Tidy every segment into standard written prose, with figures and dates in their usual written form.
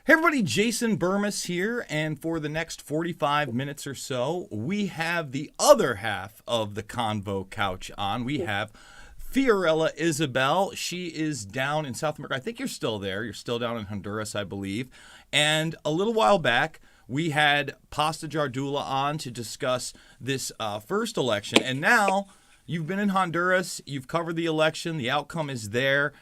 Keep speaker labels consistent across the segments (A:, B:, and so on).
A: Hey everybody, Jason Burmis here, and for the next 45 minutes or so, we have the other half of the Convo Couch on. We have Fiorella Isabel. She is down in South America. I think you're still there. You're still down in Honduras, I believe. And a little while back, we had Pasta Jardula on to discuss this first election. And now you've been in Honduras, you've covered the election, the outcome is there.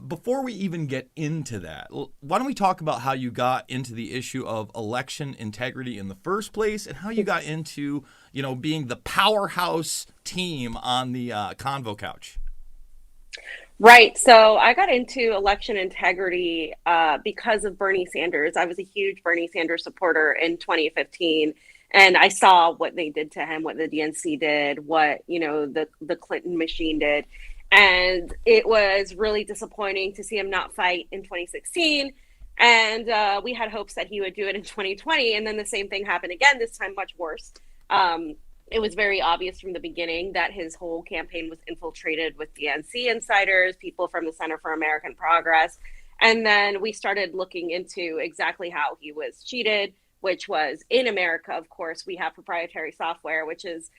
A: Before we even get into that, why don't we talk about how you got into the issue of election integrity in the first place and how you got into, being the powerhouse team on the Convo Couch?
B: Right. So I got into election integrity because of Bernie Sanders. I was a huge Bernie Sanders supporter in 2015, and I saw what they did to him, what the DNC did, what the Clinton machine did, and it was really disappointing to see him not fight in 2016. And we had hopes that he would do it in 2020, and then the same thing happened again. This time, much worse. Um, it was very obvious from the beginning that his whole campaign was infiltrated with DNC insiders, people from the Center for American Progress. And then we started looking into exactly how he was cheated, which was in America, of course, we have proprietary software, which is,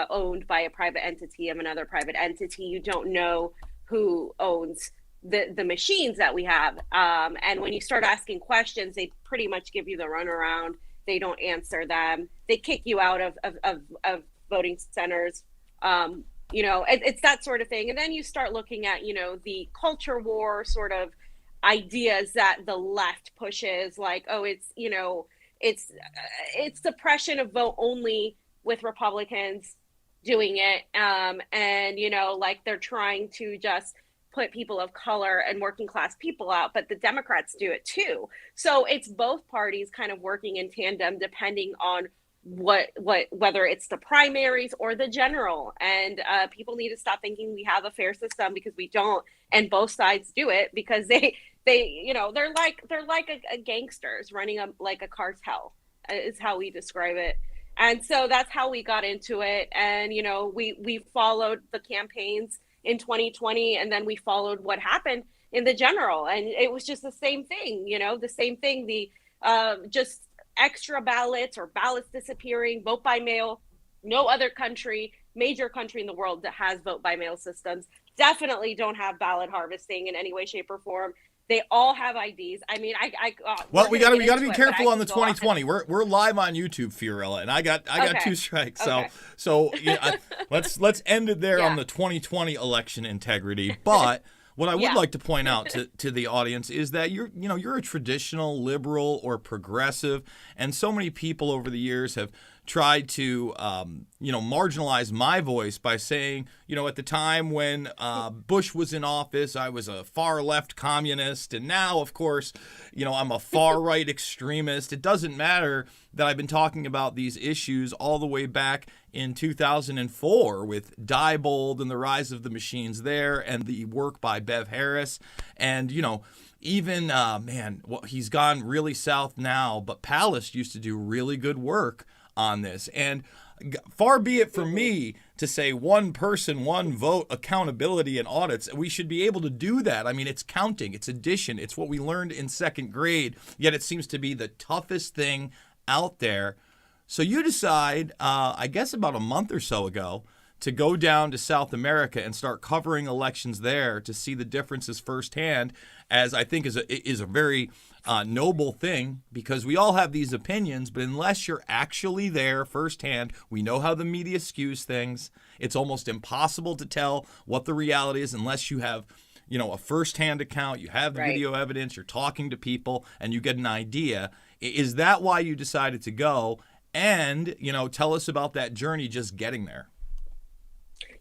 B: owned by a private entity of another private entity. You don't know who owns the machines that we have. And when you start asking questions, they pretty much give you the runaround. They don't answer them. They kick you out of voting centers. It's that sort of thing. And then you start looking at, the culture war sort of ideas that the left pushes, like, oh, it's suppression of vote only with Republicans doing it. And, like they're trying to just put people of color and working class people out, but the Democrats do it too. So it's both parties kind of working in tandem, depending on whether it's the primaries or the general. And people need to stop thinking we have a fair system, because we don't. And both sides do it because they're like a gangsters running like a cartel, is how we describe it. And so that's how we got into it. And we followed the campaigns in 2020, and then we followed what happened in the general, and it was just the same thing. The just extra ballots or ballots disappearing, vote by mail. No other major country in the world that has vote by mail systems definitely don't have ballot harvesting in any way, shape, or form. They all have IDs. I mean,
A: Well,
B: we're
A: we
B: gonna
A: gotta
B: get
A: we gotta
B: into
A: be
B: it, but I
A: careful on the
B: can go on.
A: 2020. We're live on YouTube, Fiorella, and I got
B: Okay.
A: two strikes. So
B: Okay.
A: so yeah, let's end it there on
B: Yeah.
A: the 2020 election integrity. But what I would
B: Yeah.
A: like to point out to the audience is that you're a traditional liberal or progressive, and so many people over the years have tried to marginalize my voice by saying, at the time when Bush was in office, I was a far left communist, and now, of course, I'm a far right extremist. It doesn't matter that I've been talking about these issues all the way back in 2004 with Diebold and the rise of the machines there, and the work by Bev Harris, and even he's gone really south now, but Palace used to do really good work on this. And far be it from me to say one person, one vote, accountability and audits. We should be able to do that. I mean, it's counting, it's addition, it's what we learned in second grade, yet it seems to be the toughest thing out there. So you decide, I guess about a month or so ago, to go down to South America and start covering elections there to see the differences firsthand, as I think is a very noble thing, because we all have these opinions, but unless you're actually there firsthand, we know how the media skews things. It's almost impossible to tell what the reality is unless you have a firsthand account, you have the
B: Right.
A: video evidence, you're talking to people, and you get an idea. Is that why you decided to go? And, tell us about that journey just getting there.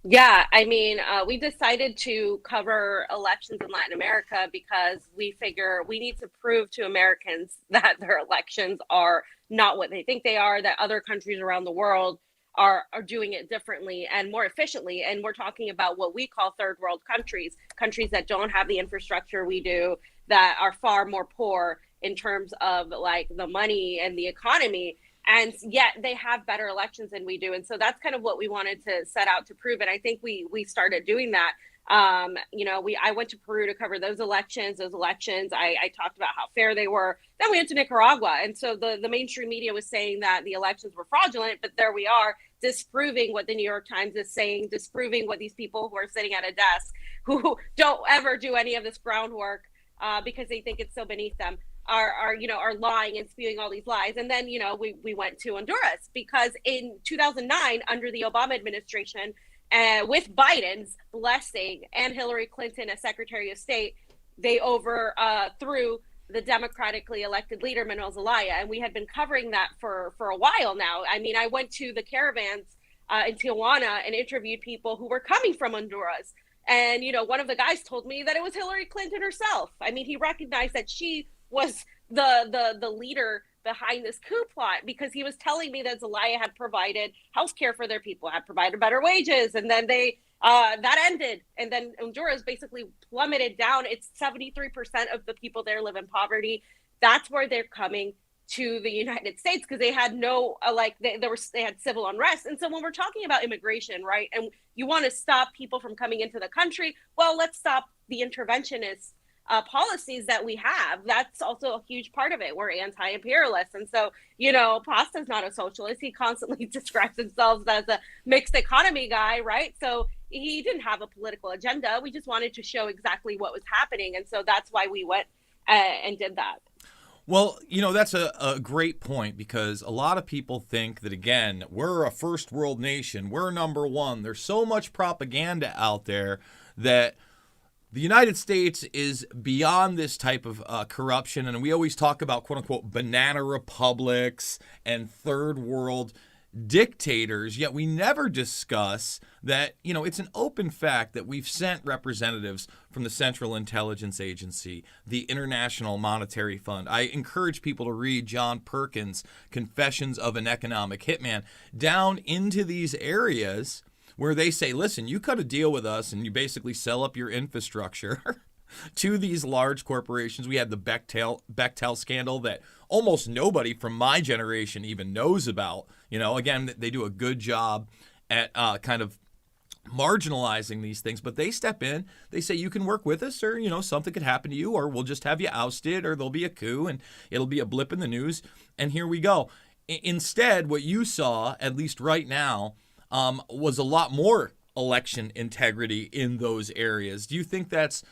B: Yeah, I mean, we decided to cover elections in Latin America because we figure we need to prove to Americans that their elections are not what they think they are, that other countries around the world are doing it differently and more efficiently. And we're talking about what we call third world countries, countries that don't have the infrastructure we do, that are far more poor in terms of like the money and the economy, and yet they have better elections than we do. And so that's kind of what we wanted to set out to prove. And I think we started doing that I went to Peru to cover those elections. I talked about how fair they were. Then we went to Nicaragua. And so the mainstream media was saying that the elections were fraudulent, but there we are disproving what the New York Times is saying, disproving what these people who are sitting at a desk who don't ever do any of this groundwork because they think it's so beneath them are lying and spewing all these lies. And then, we went to Honduras because in 2009, under the Obama administration, with Biden's blessing and Hillary Clinton as Secretary of State, they overthrew the democratically elected leader, Manuel Zelaya. And we had been covering that for a while now. I mean, I went to the caravans in Tijuana and interviewed people who were coming from Honduras. And, one of the guys told me that it was Hillary Clinton herself. I mean, he recognized that she was the leader behind this coup plot because he was telling me that Zelaya had provided health care for their people, had provided better wages, and then that ended. And then Honduras basically plummeted down. It's 73% of the people there live in poverty. That's where they're coming to the United States because they had they had civil unrest. And so when we're talking about immigration, right, and you want to stop people from coming into the country, well, let's stop the interventionist policies that we have. That's also a huge part of it. We're anti-imperialist. And so, Pasta's not a socialist. He constantly describes himself as a mixed economy guy, right? So he didn't have a political agenda. We just wanted to show exactly what was happening. And so that's why we went and did that.
A: Well, that's a great point because a lot of people think that, again, we're a first world nation. We're number one. There's so much propaganda out there that the United States is beyond this type of corruption. And we always talk about, quote unquote, banana republics and third world dictators, yet we never discuss that, it's an open fact that we've sent representatives from the Central Intelligence Agency, the International Monetary Fund. I encourage people to read John Perkins' Confessions of an Economic Hitman down into these areas where they say, listen, you cut a deal with us and you basically sell up your infrastructure to these large corporations. We had the Bechtel scandal that almost nobody from my generation even knows about. Again, they do a good job at kind of marginalizing these things, but they step in, they say, you can work with us or, something could happen to you or we'll just have you ousted or there'll be a coup and it'll be a blip in the news. And here we go. Instead, what you saw, at least right now, was a lot more election integrity in those areas. Do you think that's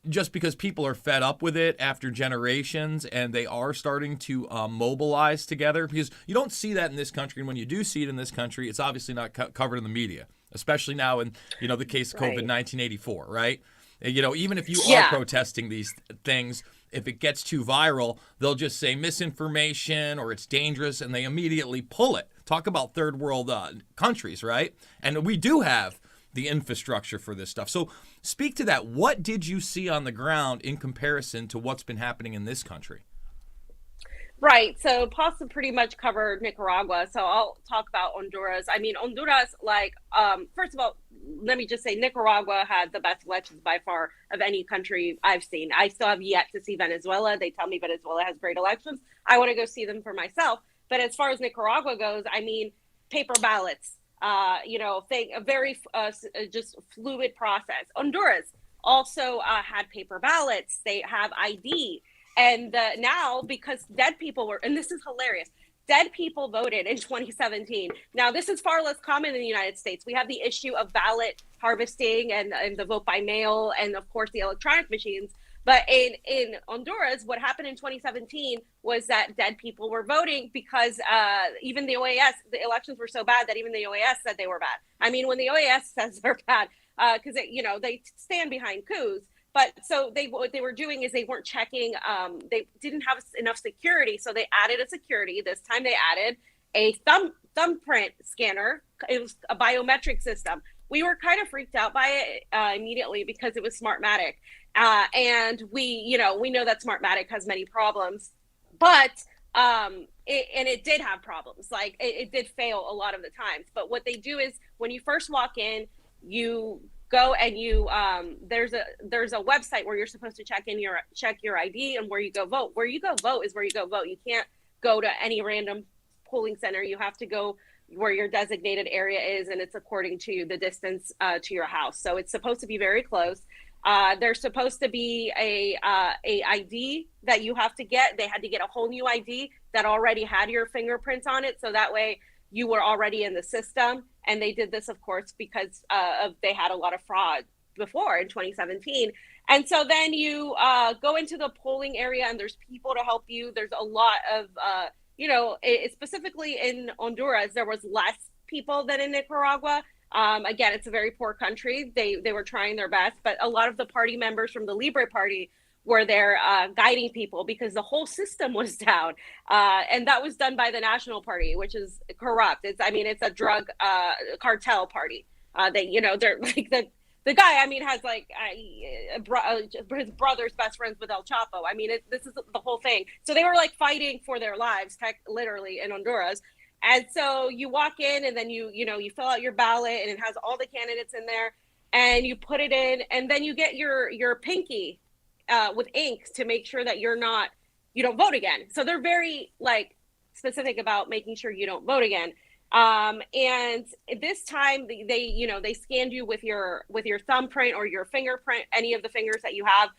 A: just because people are fed up with it after generations and they are starting to mobilize together? Because you don't see that in this country. And when you do see it in this country, it's obviously not covered in the media, especially now in, the case of COVID 1984, right? Even if you are protesting these things, if it gets too viral, they'll just say misinformation or it's dangerous and they immediately pull it. Talk about third world countries, right? And we do have the infrastructure for this stuff. So speak to that. What did you see on the ground in comparison to what's been happening in this country?
B: Right. So Pasta pretty much covered Nicaragua. So I'll talk about Honduras. I mean, Honduras, first of all, let me just say Nicaragua had the best elections by far of any country I've seen. I still have yet to see Venezuela. They tell me Venezuela has great elections. I want to go see them for myself. But as far as Nicaragua goes, I mean, paper ballots, a very just fluid process. Honduras also had paper ballots. They have ID. And now, because dead people were, and this is hilarious, dead people voted in 2017. Now, this is far less common in the United States. We have the issue of ballot harvesting and the vote by mail and, of course, the electronic machines. But in Honduras, what happened in 2017 was that dead people were voting because even the OAS, the elections were so bad that even the OAS said they were bad. I mean, when the OAS says they're bad, because they stand behind coups. But so what they were doing is they weren't checking. They didn't have enough security, so they added a security. This time they added a thumbprint scanner. It was a biometric system. We were kind of freaked out by it immediately because it was Smartmatic. And we know that Smartmatic has many problems, but it did have problems. Like it did fail a lot of the times. But what they do is when you first walk in, you go and you there's a website where you're supposed to check your ID and where you go vote. Where you go vote is where you go vote. You can't go to any random polling center. You have to go where your designated area is, and it's according to the distance to your house. So it's supposed to be very close. There's supposed to be a ID that you have to get. They had to get a whole new ID that already had your fingerprints on it, so that way you were already in the system. And they did this, of course, because they had a lot of fraud before in 2017. And so then you go into the polling area, and there's people to help you. There's a lot of specifically in Honduras, there was less people than in Nicaragua. Again, it's a very poor country. They were trying their best, but a lot of the party members from the Libre Party were there guiding people because the whole system was down. And that was done by the National Party, which is corrupt. It's a drug cartel party. They're like the guy, has like his brother's best friends with El Chapo. This is the whole thing. So they were like fighting for their lives, literally, in Honduras. And so you walk in, and then you fill out your ballot, and it has all the candidates in there, and you put it in, and then you get your pinky with ink to make sure that you don't vote again. So they're very like specific about making sure you don't vote again. And this time they scanned you with your thumbprint or your fingerprint, any of the fingers that you have.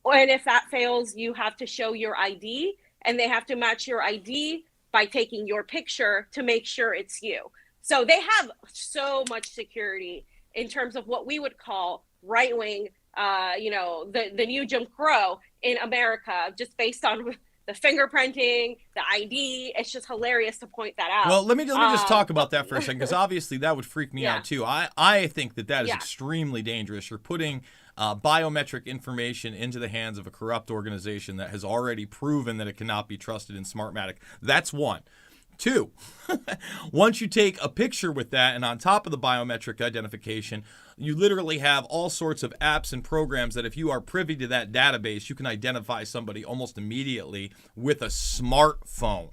B: And if that fails, you have to show your ID, and they have to match your ID by taking your picture to make sure it's you. So they have so much security in terms of what we would call right-wing, the new Jim Crow in America, just based on the fingerprinting, the ID. It's just hilarious to point that out.
A: Well, let me just talk about that for a second, because obviously that would freak me out too. I think that is extremely dangerous. You're putting biometric information into the hands of a corrupt organization that has already proven that it cannot be trusted in Smartmatic. That's one. Two, once you take a picture with that, and on top of the biometric identification, you literally have all sorts of apps and programs that if you are privy to that database, you can identify somebody almost immediately with a smartphone.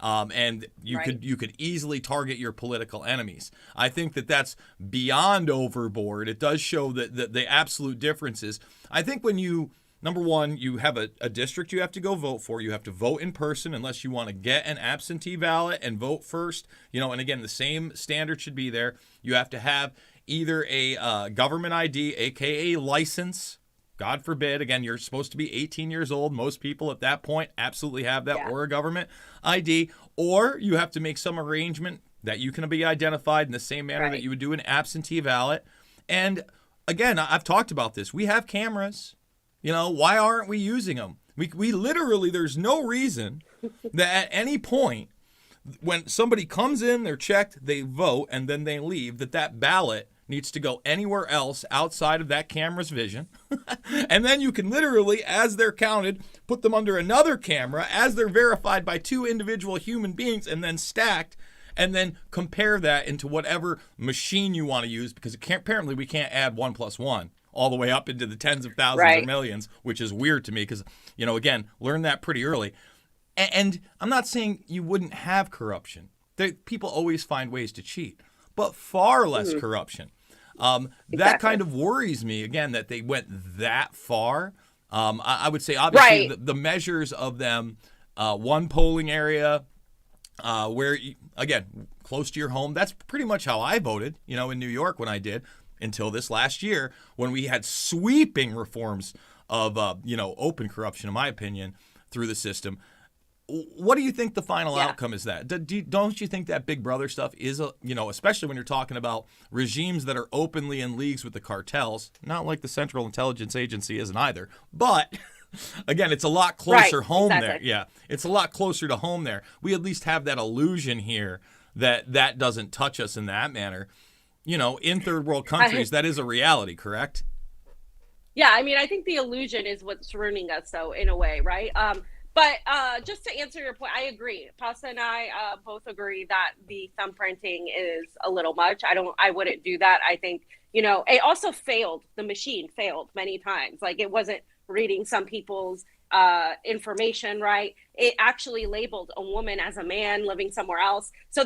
A: And you could easily target your political enemies. I think that's beyond overboard. It does show that the absolute differences. I think when number one, you have a district you have to go vote for. You have to vote in person unless you want to get an absentee ballot and vote first. And again, the same standard should be there. You have to have either a government ID, aka license. God forbid, again, you're supposed to be 18 years old. Most people at that point absolutely have that, or a government ID. Or you have to make some arrangement that you can be identified in the same manner that you would do an absentee ballot. And again, I've talked about this. We have cameras. Why aren't we using them? We literally, there's no reason that at any point when somebody comes in, they're checked, they vote, and then they leave, that ballot needs to go anywhere else outside of that camera's vision. And then you can literally, as they're counted, put them under another camera as they're verified by two individual human beings and then stacked, and then compare that into whatever machine you want to use, because apparently we can't add 1 + 1 all the way up into the tens of thousands or millions, which is weird to me because, again, learn that pretty early. And I'm not saying you wouldn't have corruption. People always find ways to cheat, but far less corruption. That kind of worries me, again, that they went that far. I would say, obviously, the measures of them, one polling area where, again, close to your home, that's pretty much how I voted, in New York when I did, until this last year when we had sweeping reforms of, open corruption, in my opinion, through the system. What do you think the final outcome is that? Don't you think that Big Brother stuff is, especially when you're talking about regimes that are openly in leagues with the cartels, not like the Central Intelligence Agency isn't either, but again, it's a lot closer home there. Yeah, it's a lot closer to home there. We at least have that illusion here that doesn't touch us in that manner. In third world countries, that is a reality, correct?
B: Yeah, I think the illusion is what's ruining us, though, in a way, right? But just to answer your point, I agree. Pasta and I both agree that the thumbprinting is a little much. I wouldn't do that. I think, it also failed. The machine failed many times. Like, it wasn't reading some people's information right. It actually labeled a woman as a man living somewhere else. So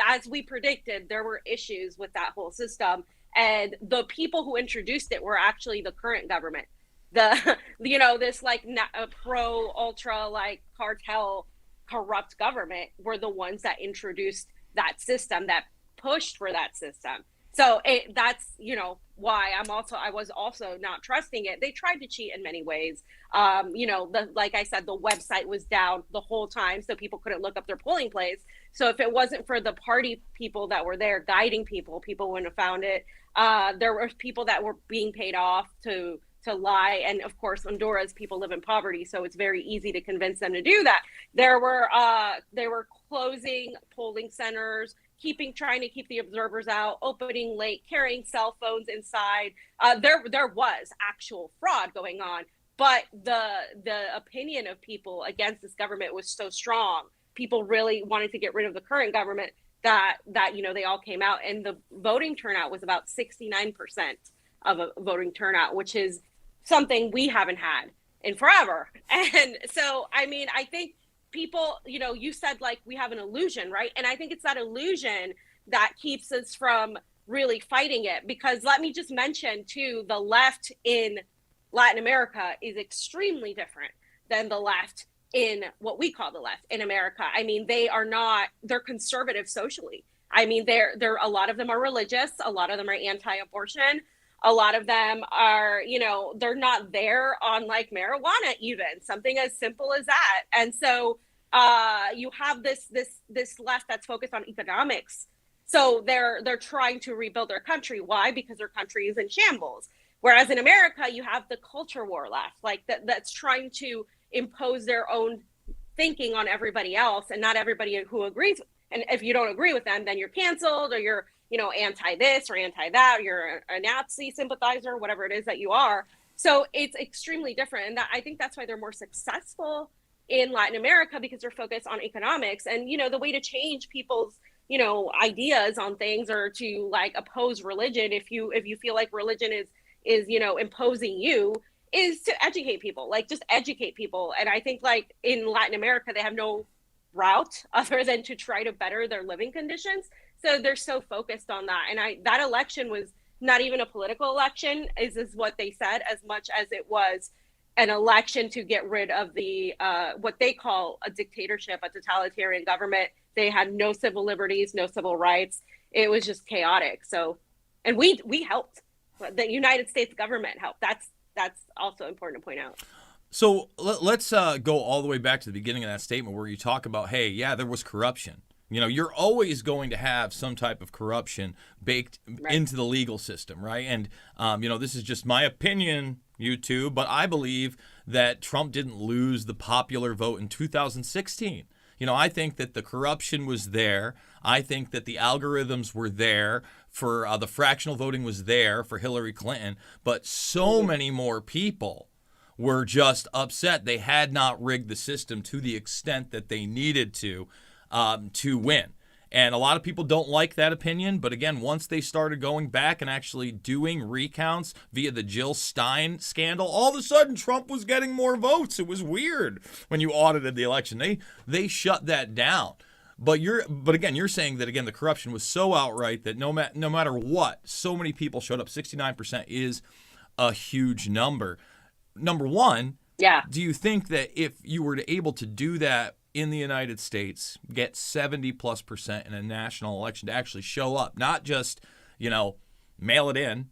B: as we predicted, there were issues with that whole system. And the people who introduced it were actually the current government. This pro ultra cartel corrupt government were the ones that introduced that system, that pushed for that system. So that's, why I was also not trusting it. They tried to cheat in many ways. Like I said, the website was down the whole time, so people couldn't look up their polling place. So if it wasn't for the party people that were there guiding people, people wouldn't have found it. There were people that were being paid off to lie, and of course, Honduras people live in poverty, so it's very easy to convince them to do that. They were closing polling centers, trying to keep the observers out, opening late, carrying cell phones inside. There was actual fraud going on, but the opinion of people against this government was so strong. People really wanted to get rid of the current government that they all came out, and the voting turnout was about 69% of a voting turnout, which is something we haven't had in forever. And so, I think people, you said like we have an illusion, right? And I think it's that illusion that keeps us from really fighting it. Because let me just mention too, the left in Latin America is extremely different than the left in what we call the left in America. They're conservative socially. They're a lot of them are religious, a lot of them are anti-abortion. A lot of them are, they're not there on like marijuana, even something as simple as that. And so you have this left that's focused on economics. So they're trying to rebuild their country. Why? Because their country is in shambles. Whereas in America, you have the culture war left, like that's trying to impose their own thinking on everybody else, and not everybody who agrees. And if you don't agree with them, then you're canceled, or you're anti this or anti that, you're a Nazi sympathizer, whatever it is that you are. So it's extremely different. And I think that's why they're more successful in Latin America, because they're focused on economics. And, the way to change people's, ideas on things, or to like oppose religion, if you feel like religion is imposing you, is to educate people, like just educate people. And I think like in Latin America, they have no route other than to try to better their living conditions. So they're so focused on that. And that election was not even a political election, is what they said, as much as it was an election to get rid of the what they call a dictatorship, a totalitarian government. They had no civil liberties, no civil rights. It was just chaotic. So, and we helped. The United States government helped. That's also important to point out.
A: So let's go all the way back to the beginning of that statement where you talk about, hey, yeah, there was corruption. You're always going to have some type of corruption baked into the legal system, right? And, this is just my opinion, YouTube, but I believe that Trump didn't lose the popular vote in 2016. I think that the corruption was there. I think that the algorithms were there for the fractional voting was there for Hillary Clinton, but so many more people were just upset. They had not rigged the system to the extent that they needed to win. And a lot of people don't like that opinion. But again, once they started going back and actually doing recounts via the Jill Stein scandal, all of a sudden Trump was getting more votes. It was weird when you audited the election. They shut that down. But again, you're saying that, again, the corruption was so outright that no matter what, so many people showed up. 69% is a huge number. Number one,
B: yeah.
A: Do you think that if you were able to do that in the United States, get 70+% in a national election to actually show up, not just, mail it in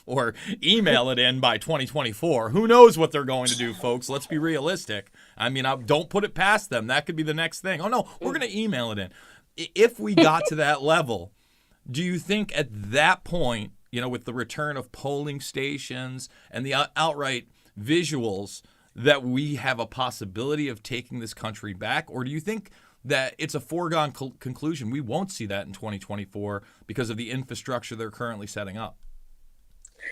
A: or email it in by 2024? Who knows what they're going to do, folks? Let's be realistic. Don't put it past them. That could be the next thing. Oh, no, we're going to email it in. If we got to that level, do you think at that point, with the return of polling stations and the outright visuals, that we have a possibility of taking this country back? Or do you think that it's a foregone conclusion we won't see that in 2024 because of the infrastructure they're currently setting up?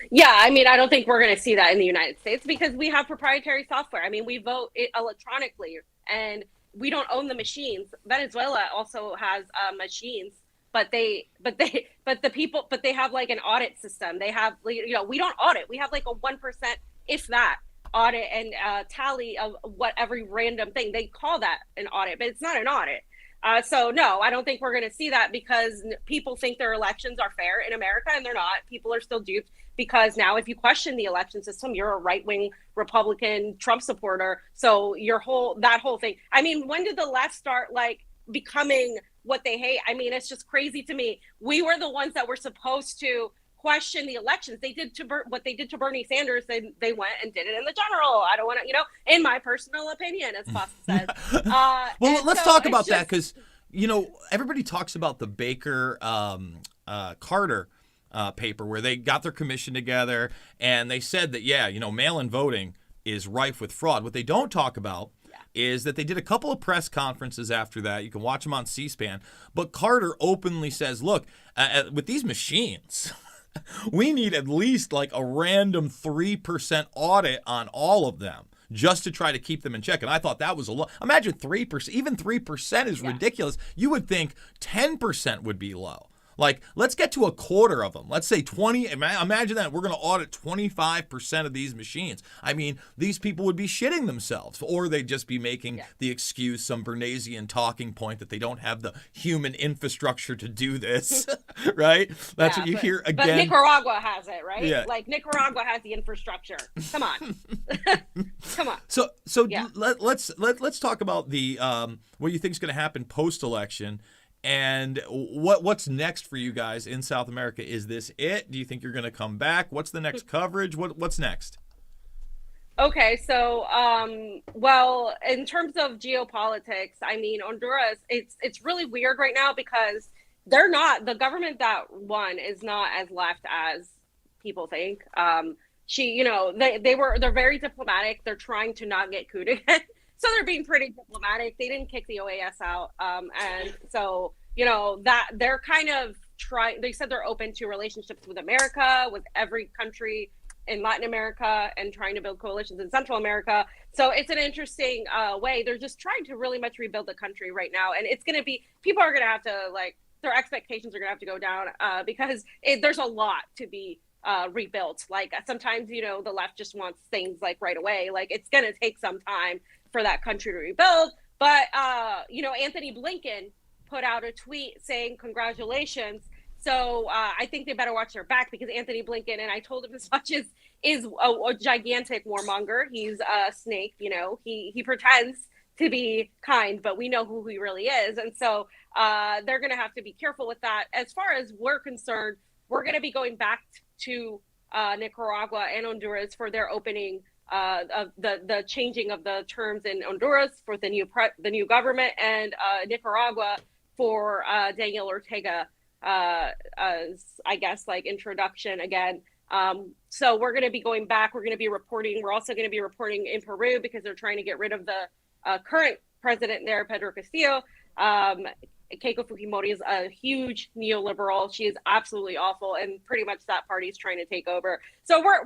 B: Yeah, I don't think we're going to see that in the United States because we have proprietary software. We vote electronically, and we don't own the machines. Venezuela also has machines, but they have like an audit system. They have, we don't audit. We have like a 1%, if that, audit and tally of what every random thing. They call that an audit, but it's not an audit. So no, I don't think we're going to see that because people think their elections are fair in America, and they're not. People are still duped because now if you question the election system, you're a right-wing Republican Trump supporter. So that whole thing. When did the left start like becoming what they hate. I mean, it's just crazy to me. We were the ones that were supposed to question the elections. They did what they did to Bernie Sanders. They went and did it in the general. I don't want to, in my personal opinion, as Fox says.
A: Well, let's talk about that, because everybody talks about the Baker Carter paper, where they got their commission together and they said that mail-in voting is rife with fraud. What they don't talk about is that they did a couple of press conferences after that. You can watch them on C-SPAN. But Carter openly says, look, with these machines, we need at least like a random 3% audit on all of them just to try to keep them in check. And I thought that was a lot. Imagine 3%. Even 3% is ridiculous. You would think 10% would be low. Like, let's get to a quarter of them. Let's say 20. Imagine that we're going to audit 25% of these machines. I mean, these people would be shitting themselves, or they'd just be making the excuse, some Bernaysian talking point, that they don't have the human infrastructure to do this, right? That's what you hear again.
B: But Nicaragua has it, right?
A: Yeah.
B: Like, Nicaragua has the infrastructure. Come on. Come on.
A: So let's talk about the what you think is going to happen post-election. And what's next for you guys in South America? Is this it? Do you think you're going to come back? What's the next coverage? What's next?
B: Okay, so well, in terms of geopolitics, I mean, Honduras, it's really weird right now because the government that won is not as left as people think. They're very diplomatic. They're trying to not get coup again. So they're being pretty diplomatic. They didn't kick the OAS out. And so, that they're kind of trying, they said they're open to relationships with America, with every country in Latin America, and trying to build coalitions in Central America. So it's an interesting way. They're just trying to really much rebuild the country right now. And it's going to be, people are going to have to, their expectations are going to have to go down because there's a lot to be rebuilt. Like, sometimes, the left just wants things right away. Like, it's going to take some time for that country to rebuild. But, Anthony Blinken put out a tweet saying, congratulations. So I think they better watch their back, because Anthony Blinken, and I told him as much, is a gigantic warmonger. He's a snake, he pretends to be kind, but we know who he really is. And so they're going to have to be careful with that. As far as we're concerned, we're going to be going back to Nicaragua and Honduras for their opening of the changing of the terms in Honduras for the new government, and Nicaragua for Daniel Ortega, as I guess introduction again. So we're going to be going back. We're going to be reporting. We're also going to be reporting in Peru, because they're trying to get rid of the current president there, Pedro Castillo. Keiko Fujimori is a huge neoliberal. She is absolutely awful, and pretty much that party is trying to take over. So we're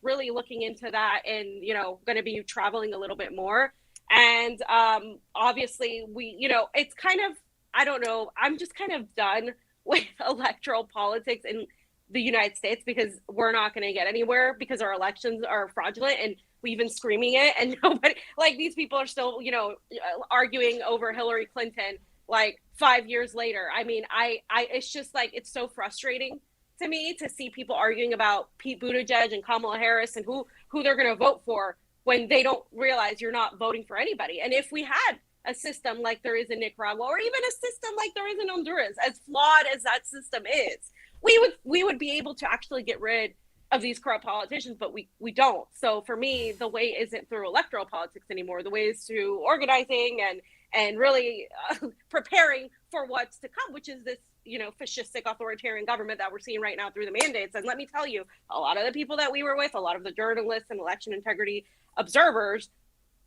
B: really looking into that, and going to be traveling a little bit more. And obviously it's kind of, I don't know, I'm just kind of done with electoral politics in the United States, because we're not going to get anywhere, because our elections are fraudulent, and we've been screaming it, and nobody, these people are still arguing over Hillary Clinton 5 years later. I mean, I it's just it's so frustrating to me to see people arguing about Pete Buttigieg and Kamala Harris and who they're going to vote for, when they don't realize you're not voting for anybody. And if we had a system like there is in Nicaragua, or even a system like there is in Honduras, as flawed as that system is, we would be able to actually get rid of these corrupt politicians, but we don't. So for me, the way isn't through electoral politics anymore. The way is through organizing and really preparing for what's to come, which is this, fascistic authoritarian government that we're seeing right now through the mandates. And let me tell you, a lot of the people that we were with, a lot of the journalists and election integrity observers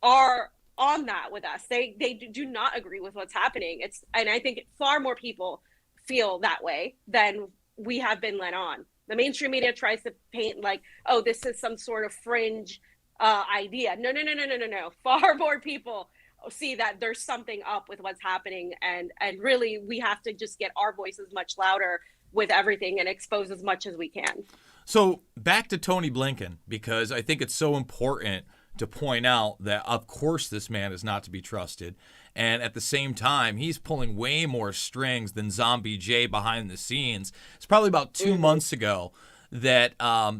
B: are on that with us. They do not agree with what's happening. And I think far more people feel that way than we have been led on. The mainstream media tries to paint oh, this is some sort of fringe idea. No. Far more people see that there's something up with what's happening, and really we have to just get our voices much louder with everything and expose as much as we can.
A: So back to Tony Blinken, because I think it's so important to point out that, of course, this man is not to be trusted. And at the same time, he's pulling way more strings than Zombie Jay behind the scenes. It's probably about 2 months ago that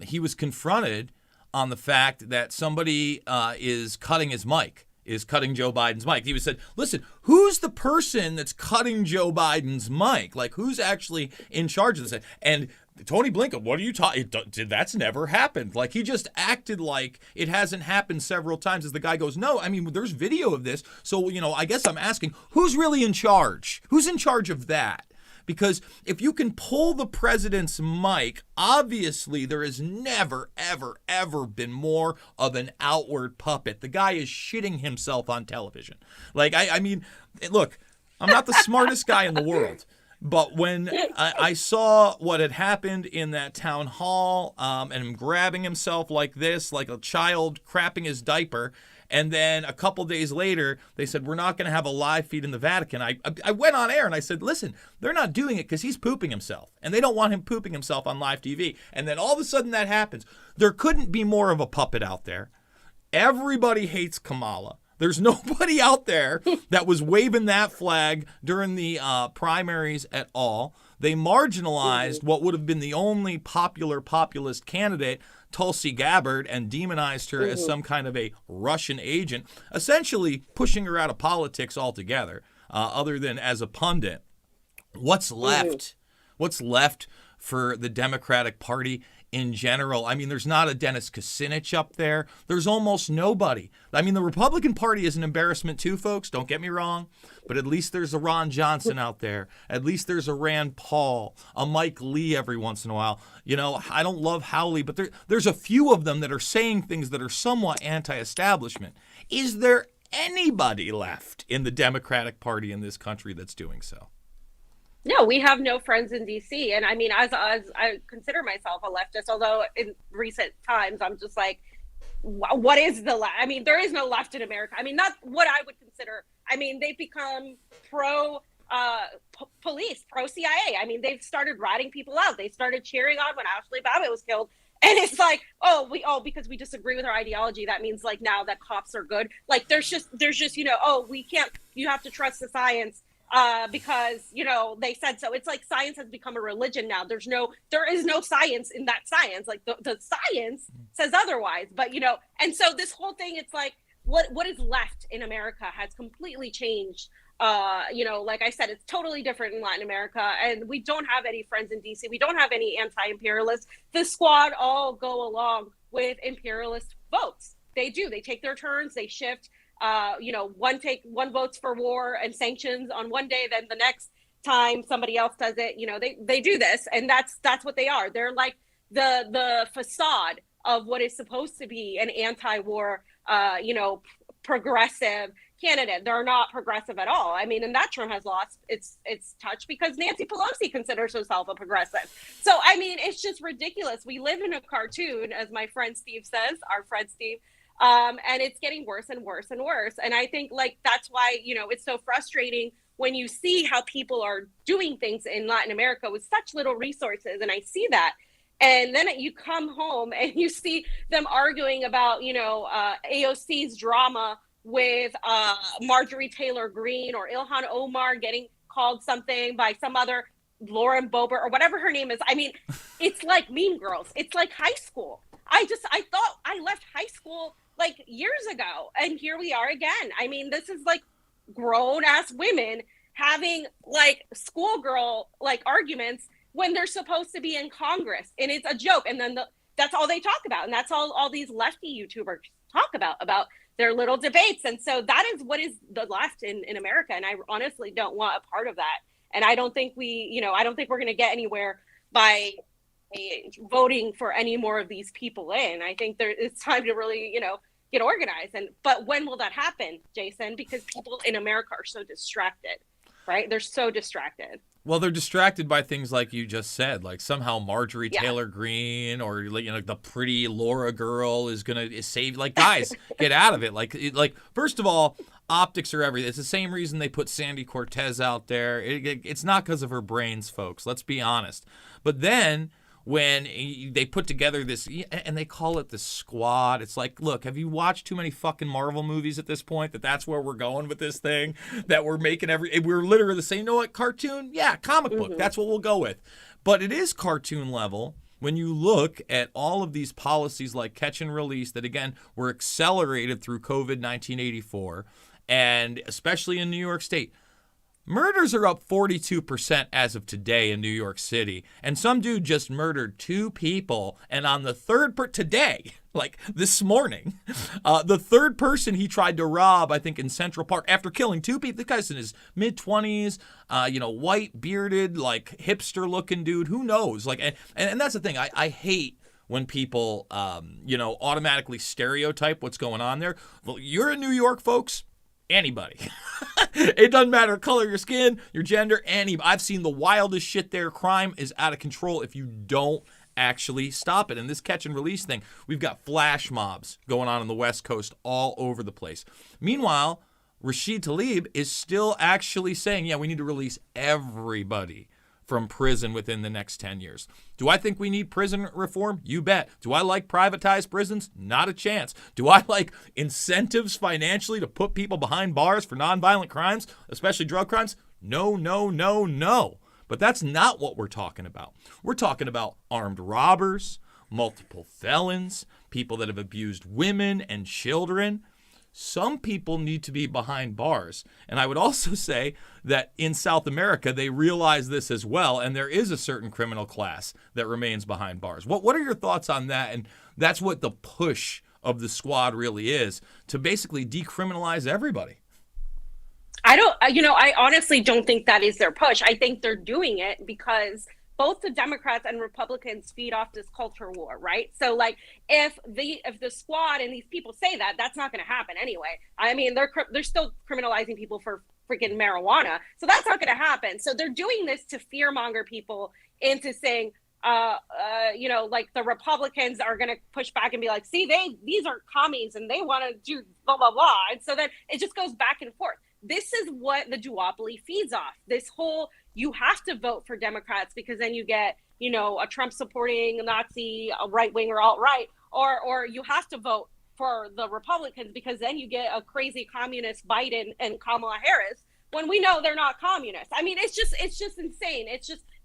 A: he was confronted on the fact that somebody is cutting his mic. is cutting Joe Biden's mic. He said, listen, who's the person that's cutting Joe Biden's mic? Like, who's actually in charge of this? And Tony Blinken, what are you talking? That's never happened. Like, he just acted like it hasn't happened several times. As the guy goes, no, I mean, there's video of this. So, I guess I'm asking, who's really in charge? Who's in charge of that? Because if you can pull the president's mic, obviously there has never, ever, ever been more of an outward puppet. The guy is shitting himself on television. Like, I mean, look, I'm not the smartest guy in the world. But when I saw what had happened in that town hall, and him grabbing himself like this, like a child crapping his diaper, and then a couple days later, they said, we're not going to have a live feed in the Vatican. I went on air and I said, listen, they're not doing it because he's pooping himself. And they don't want him pooping himself on live TV. And then all of a sudden that happens. There couldn't be more of a puppet out there. Everybody hates Kamala. There's nobody out there that was waving that flag during the primaries at all. They marginalized what would have been the only popular populist candidate, Tulsi Gabbard, and demonized her as some kind of a Russian agent, essentially pushing her out of politics altogether, other than as a pundit. What's left? What's left for the Democratic Party in general? I mean, there's not a Dennis Kucinich up there. There's almost nobody. I mean, the Republican Party is an embarrassment too, folks. Don't get me wrong. But at least there's a Ron Johnson out there. At least there's a Rand Paul, a Mike Lee every once in a while. I don't love Howley, but there's a few of them that are saying things that are somewhat anti-establishment. Is there anybody left in the Democratic Party in this country that's doing so?
B: No, we have no friends in DC. And I mean, as I consider myself a leftist, although in recent times I'm just like, what is the left? I mean, there is no left in America. I mean, not what I would consider. I mean, they've become pro police, pro CIA. I mean, they've started ratting people out. They started cheering on when Ashley Babbitt was killed. And it's like, because we disagree with our ideology, that means like now that cops are good. Like there's just, we can't, you have to trust the science. Because they said so. It's like science has become a religion now. There is no science in that science. Like the science says otherwise. But and so this whole thing, it's like what is left in America has completely changed. Like I said, it's totally different in Latin America, and we don't have any friends in DC. We don't have any anti-imperialists. The squad all go along with imperialist votes. They do. They take their turns. They shift. One votes for war and sanctions on one day, then the next time somebody else does it, they do this, and that's what they are. They're like the facade of what is supposed to be an anti-war, progressive candidate. They're not progressive at all. I mean, and that term has lost its touch because Nancy Pelosi considers herself a progressive. So, I mean, it's just ridiculous. We live in a cartoon, as my friend Steve says, our friend Steve. And it's getting worse and worse and worse. And I think like that's why, it's so frustrating when you see how people are doing things in Latin America with such little resources. And I see that. And then you come home and you see them arguing about, AOC's drama with Marjorie Taylor Greene or Ilhan Omar getting called something by some other Lauren Boebert or whatever her name is. I mean, it's like Mean Girls. It's like high school. I thought I left high school like years ago, and here we are again. I mean, this is like grown ass women having like schoolgirl like arguments when they're supposed to be in Congress, and it's a joke. And then that's all they talk about, and that's all these lefty YouTubers talk about their little debates. And so that is what is the left in America, and I honestly don't want a part of that. And I don't think I don't think we're going to get anywhere by voting for any more of these people in. I think it's time to really, get organized. But when will that happen, Jason? Because people in America are so distracted, right? They're so distracted.
A: Well, they're distracted by things like you just said, like somehow Marjorie Taylor Greene or the pretty Laura girl is gonna save. Like, guys, get out of it. Like first of all, optics are everything. It's the same reason they put Sandy Cortez out there. It's not because of her brains, folks. Let's be honest. But then when they put together this, and they call it the squad, it's like, look, have you watched too many fucking Marvel movies at this point that's where we're going with this thing, that we're making we're literally saying, you know what, cartoon? Yeah, comic book. That's what we'll go with. But it is cartoon level when you look at all of these policies like catch and release that, again, were accelerated through COVID 1984, and especially in New York State, murders are up 42% as of today in New York City. And some dude just murdered 2 people. And on the third today, like this morning, the third person he tried to rob, I think in Central Park, after killing 2 people. The guy's in his mid-20s, white, bearded, like hipster looking dude. Who knows? Like, and that's the thing. I hate when people, automatically stereotype what's going on there. Well, you're in New York, folks. Anybody. It doesn't matter color your skin, your gender, I've seen the wildest shit there. Crime is out of control if you don't actually stop it. And this catch and release thing, we've got flash mobs going on the West Coast all over the place. Meanwhile, Rashid Tlaib is still actually saying, yeah, we need to release everybody from prison within the next 10 years. Do I think we need prison reform? You bet. Do I like privatized prisons? Not a chance. Do I like incentives financially to put people behind bars for nonviolent crimes, especially drug crimes? No, no, no, no. But that's not what we're talking about. We're talking about armed robbers, multiple felons, people that have abused women and children. Some people need to be behind bars. And I would also say that in South America, they realize this as well, and there is a certain criminal class that remains behind bars. What are your thoughts on that? And that's what the push of the squad really is, to basically decriminalize everybody.
B: I honestly don't think that is their push. I think they're doing it because both the Democrats and Republicans feed off this culture war, right? So like if the squad and these people say that, that's not going to happen anyway. I mean, they're still criminalizing people for freaking marijuana. So that's not going to happen. So they're doing this to fearmonger people into saying, like the Republicans are going to push back and be like, see, these are commies and they want to do blah, blah, blah. And so then it just goes back and forth. This is what the duopoly feeds off. This whole, you have to vote for Democrats because then you get, a Trump supporting Nazi, a right wing or alt-right, or you have to vote for the Republicans because then you get a crazy communist Biden and Kamala Harris when we know they're not communists. I mean, it's just insane.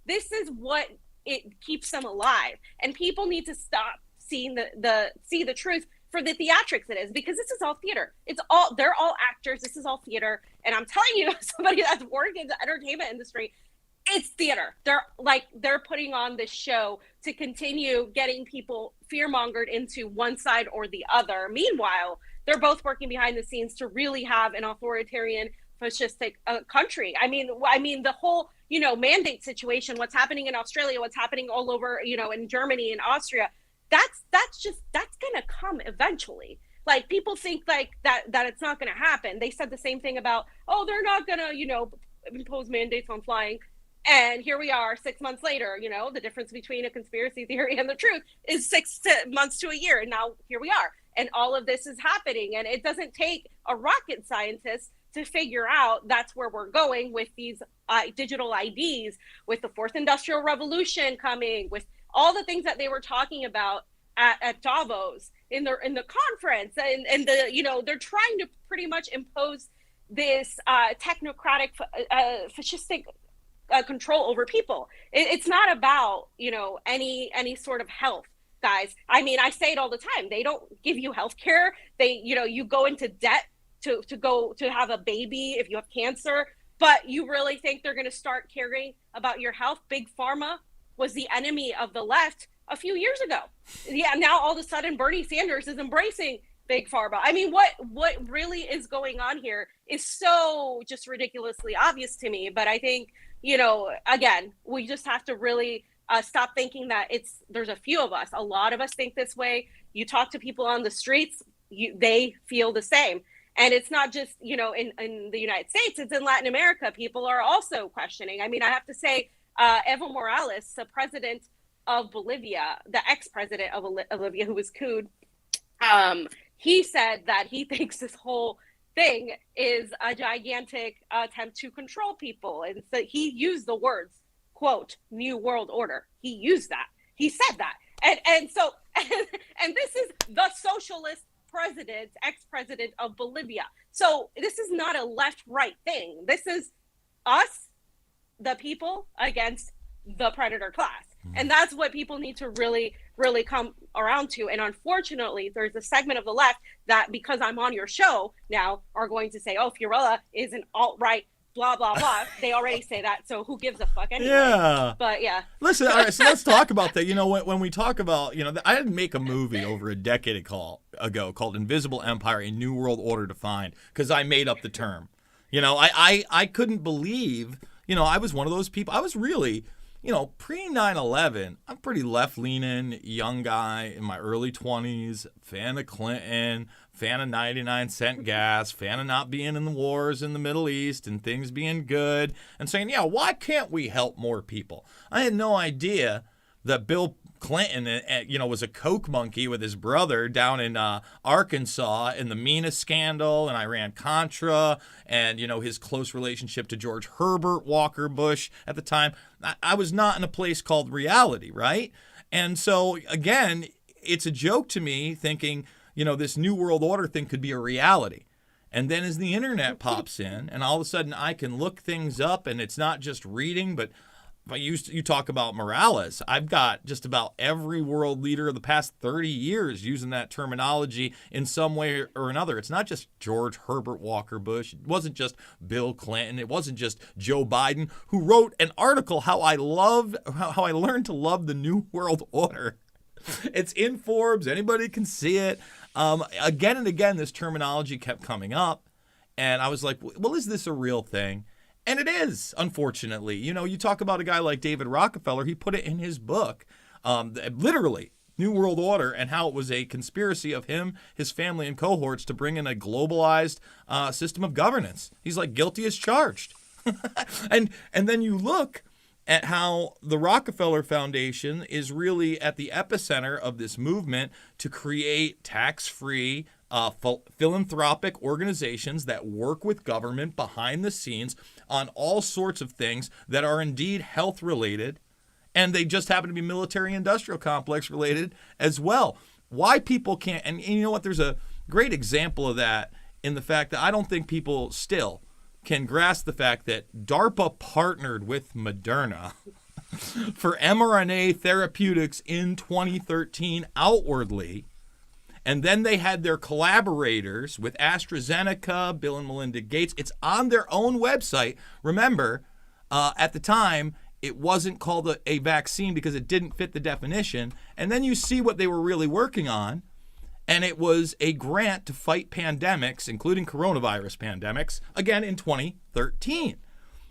B: This is what it keeps them alive. And people need to stop seeing see the truth for the theatrics it is, because this is all theater. They're all actors. This is all theater. And I'm telling you, somebody that's worked in the entertainment industry, it's theater. They're putting on this show to continue getting people fear-mongered into one side or the other. Meanwhile, they're both working behind the scenes to really have an authoritarian, fascistic country. I mean, the whole, mandate situation, what's happening in Australia, what's happening all over, in Germany and Austria, that's going to come eventually. Like, people think like that it's not going to happen. They said the same thing about, they're not going to, impose mandates on flying. And here we are 6 months later, the difference between a conspiracy theory and the truth is 6 months to a year. And now here we are. And all of this is happening. And it doesn't take a rocket scientist to figure out that's where we're going with these digital IDs, with the fourth industrial revolution coming, with all the things that they were talking about at Davos in the conference, and they're trying to pretty much impose this technocratic, fascistic control over people. It's not about any sort of health, guys. I mean, I say it all the time. They don't give you health care. You go into debt to have a baby if you have cancer. But you really think they're going to start caring about your health? Big Pharma was the enemy of the left a few years ago. Yeah, now all of a sudden Bernie Sanders is embracing Big Pharma. I mean, what really is going on here is so just ridiculously obvious to me. But I think, again, we just have to really stop thinking that there's a few of us. A lot of us think this way. You talk to people on the streets, they feel the same. And it's not just, in the United States, it's in Latin America. People are also questioning. I mean, I have to say, Evo Morales, the president of Bolivia, the ex-president of Bolivia, who was couped, he said that he thinks this whole thing is a gigantic attempt to control people. And so he used the words, quote, New World Order. He used that. He said that. And so, and this is the socialist president, ex-president of Bolivia. So this is not a left-right thing. This is us, the people, against the predator class. And that's what people need to really, really come around to. And unfortunately, there's a segment of the left that, because I'm on your show now, are going to say, oh, Fiorella is an alt-right, blah, blah, blah. They already say that, so who gives a fuck anyway?
A: Yeah.
B: But yeah.
A: Listen, all right, so let's talk about that. When we talk about, I didn't make a movie over a decade ago called Invisible Empire, A New World Order Defined, because I made up the term. I couldn't believe, I was one of those people. I was really, pre 9/11, I'm pretty left-leaning, young guy in my early 20s, fan of Clinton, fan of 99-cent gas, fan of not being in the wars in the Middle East and things being good, and saying, yeah, why can't we help more people? I had no idea that Bill Clinton, was a coke monkey with his brother down in Arkansas in the MENA scandal and Iran-Contra, and, his close relationship to George Herbert Walker Bush at the time. I was not in a place called reality, right? And so, again, it's a joke to me thinking, this New World Order thing could be a reality. And then as the internet pops in, and all of a sudden I can look things up, and it's not just reading, but you talk about Morales. I've got just about every world leader of the past 30 years using that terminology in some way or another. It's not just George Herbert Walker Bush. It wasn't just Bill Clinton. It wasn't just Joe Biden, who wrote an article how I learned to love the New World Order. It's in Forbes. Anybody can see it. Again and again, this terminology kept coming up. And I was like, well, is this a real thing? And it is, unfortunately. You talk about a guy like David Rockefeller. He put it in his book, literally, New World Order, and how it was a conspiracy of him, his family, and cohorts to bring in a globalized system of governance. He's like, guilty as charged. And then you look at how the Rockefeller Foundation is really at the epicenter of this movement to create tax-free philanthropic organizations that work with government behind the scenes on all sorts of things that are indeed health related, and they just happen to be military industrial complex related as well. Why people can't, and you know what, there's a great example of that in the fact that I don't think people still can grasp the fact that DARPA partnered with Moderna for mRNA therapeutics in 2013 outwardly. And then they had their collaborators with AstraZeneca, Bill and Melinda Gates. It's on their own website. Remember, at the time, it wasn't called a vaccine because it didn't fit the definition. And then you see what they were really working on. And it was a grant to fight pandemics, including coronavirus pandemics, again in 2013.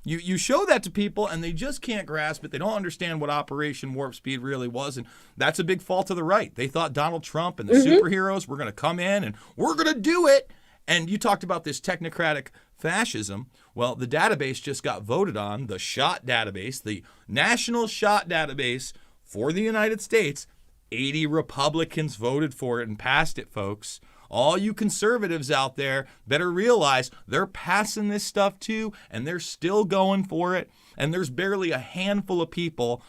A: You show that to people, and they just can't grasp it. They don't understand what Operation Warp Speed really was, and that's a big fault of the right. They thought Donald Trump and the superheroes were going to come in, and we're going to do it. And you talked about this technocratic fascism. Well, the database just got voted on, the SHOT database, the National SHOT database for the United States. 80 Republicans voted for it and passed it, folks. All you conservatives out there better realize they're passing this stuff too, and they're still going for it. And there's barely a handful of people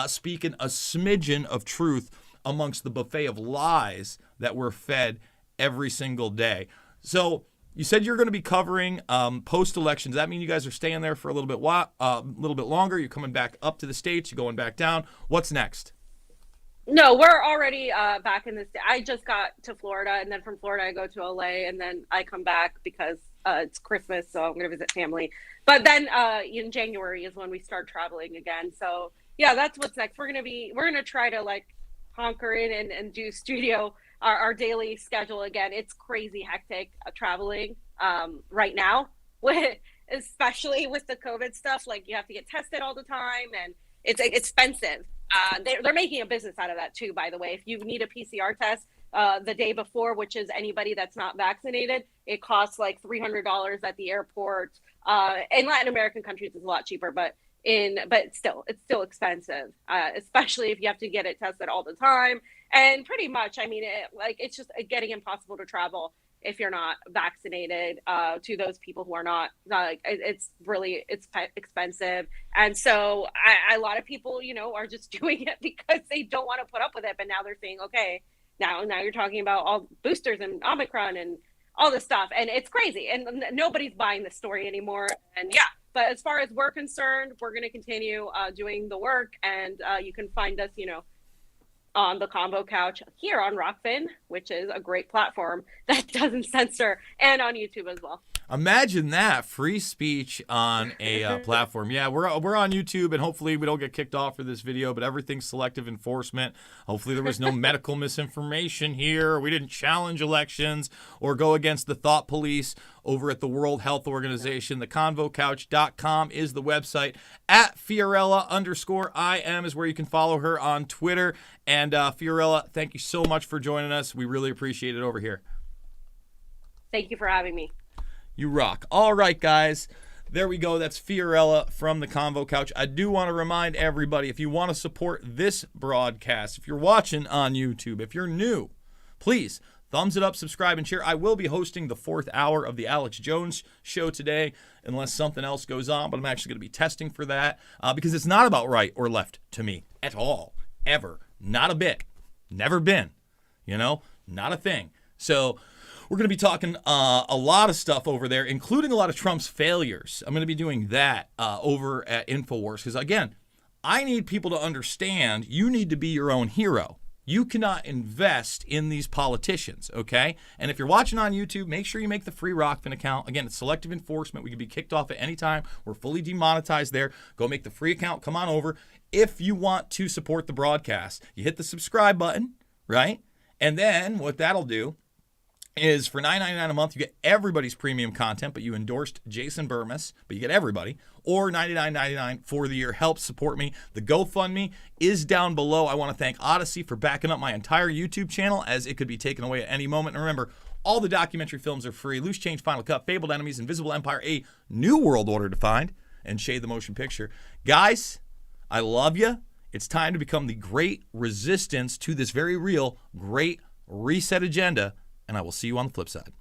A: speaking a smidgen of truth amongst the buffet of lies that we're fed every single day. So you said you're going to be covering post-election. Does that mean you guys are staying there for a little bit longer? You're coming back up to the States? You're going back down? What's next?
B: No, we're already back in this. I just got to Florida, and then from Florida I go to LA, and then I come back because it's Christmas, so I'm going to visit family. But then in January is when we start traveling again. So yeah, that's what's next. We're going to try to like hunker in and do studio, our daily schedule again. It's crazy hectic traveling right now, especially with the COVID stuff. Like you have to get tested all the time, and it's expensive. They're making a business out of that too, by the way. If you need a PCR test the day before, which is anybody that's not vaccinated, it costs like $300 at the airport. In Latin American countries, it's a lot cheaper, but it's still expensive, especially if you have to get it tested all the time. And pretty much, I mean, it's just getting impossible to travel if you're not vaccinated, to those people who are not. It's expensive. And so a lot of people, are just doing it because they don't want to put up with it. But now they're saying, okay, now you're talking about all boosters and Omicron and all this stuff. And it's crazy. And nobody's buying the story anymore. And yeah, But as far as we're concerned, we're going to continue doing the work, and you can find us, on the Convo Couch here on Rockfin, which is a great platform that doesn't censor, and on YouTube as well.
A: Imagine that, free speech on a platform. Yeah, we're on YouTube, and hopefully we don't get kicked off for this video, but everything's selective enforcement. Hopefully there was no medical misinformation here. We didn't challenge elections or go against the thought police over at the World Health Organization. TheConvoCouch.com is the website. At Fiorella_IM is where you can follow her on Twitter. And Fiorella, thank you so much for joining us. We really appreciate it over here.
B: Thank you for having me.
A: You rock. All right, guys. There we go. That's Fiorella from the Convo Couch. I do want to remind everybody, if you want to support this broadcast, if you're watching on YouTube, if you're new, please thumbs it up, subscribe, and share. I will be hosting the 4th hour of the Alex Jones Show today, unless something else goes on, but I'm actually going to be testing for that because it's not about right or left to me at all, ever. Not a bit. Never been. Not a thing. So we're going to be talking a lot of stuff over there, including a lot of Trump's failures. I'm going to be doing that over at InfoWars because, again, I need people to understand you need to be your own hero. You cannot invest in these politicians, okay? And if you're watching on YouTube, make sure you make the free Rockfin account. Again, it's selective enforcement. We can be kicked off at any time. We're fully demonetized there. Go make the free account. Come on over. If you want to support the broadcast, you hit the subscribe button, right? And then what that'll do is for $9.99 a month, you get everybody's premium content, but you endorsed Jason Burmis, but you get everybody, or $99.99 for the year. Help support me. The GoFundMe is down below. I want to thank Odyssey for backing up my entire YouTube channel, as it could be taken away at any moment. And remember, all the documentary films are free. Loose Change, Final Cut, Fabled Enemies, Invisible Empire, A New World Order Defined, and Shade the Motion Picture. Guys, I love you. It's time to become the great resistance to this very real Great Reset agenda, and I will see you on the flip side.